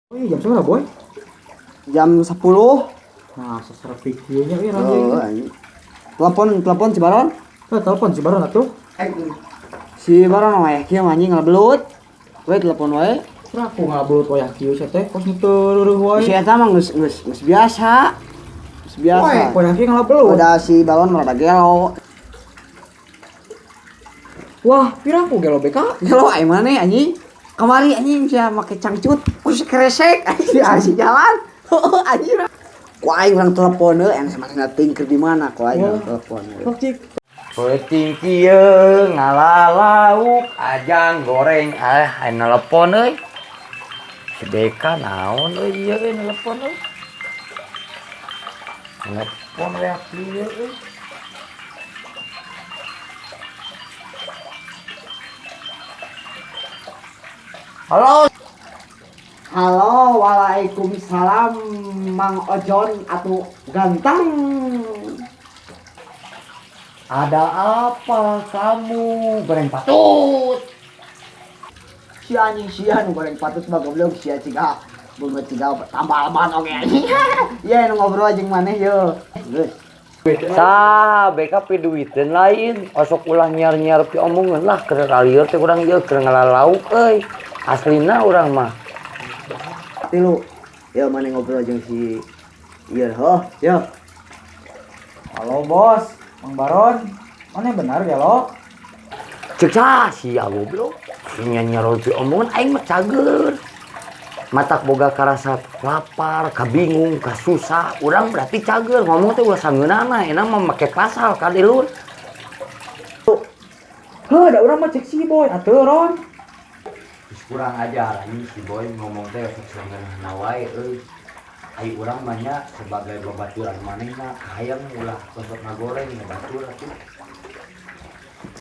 Oh iya jam berapa boy? Jam 10. Nah secara pikirnya ini Oh, ranjing. anjing. Telepon si Baron. Telepon si Baron atuh. Si Baron wae kieu anjing ngebelut. We telepon wae. Nah aku ngabelut wayah kieu sia teh kos teu wae. Si eta mah geus biasa. Geus biasa. Wae wayah kieu ngabelut. Udah si Baron rada gelo. Wah, pirang ku gelo BK? Gelo aing maneh anjing. Kamari anjing sia make cangcut. Kus kresek anjing asih jalan. Anjing. Ku aing urang telepon heeh anu sama tingker di mana ku aing urang telepon. Sok cik. Peuting kieu ngalalauk ajang goreng nelepon euy. Si Beka naon euy ieu nelepon euy. Nelepon we kieu euy. Halo. Halo, waalaikumsalam Mang Ojon atuh ganteng. Ada apa kamu goreng patut? Si anjing sia nu goreng patut mah goblok sia ciga bunga ciga tambal ban oge anjing. Ya nu ngobrol jeung maneh yeuh. Geus. Sah, Beka pi duiteun lain, osok ulah nyiar-nyiar pi omongeun lah keur lieur teh urang ieu keur ngalalauk euy. Aslina urang mah. Tilu. Ya maneh ngobrol jeung si ieu heuh, yeuh. Halo bos, Mang Baron. Mana benar ya lo? Cek sah sia goblok. Nyanyiar pi omongan aing mah cager. Matak boga karasa lapar, kabingung, kasusah, urang berarti cager. Ngomong teh ulah sangeunana, enak mah make pasal ka dilur. Heh, da urang mah cek si boy atuh Ron. Kurang aja ini si boy ngomong teh sangeunana wae euy. Ai urang mah nya sebagai babaturan manehna hayang ulah sosok ngagoreng batur atuh.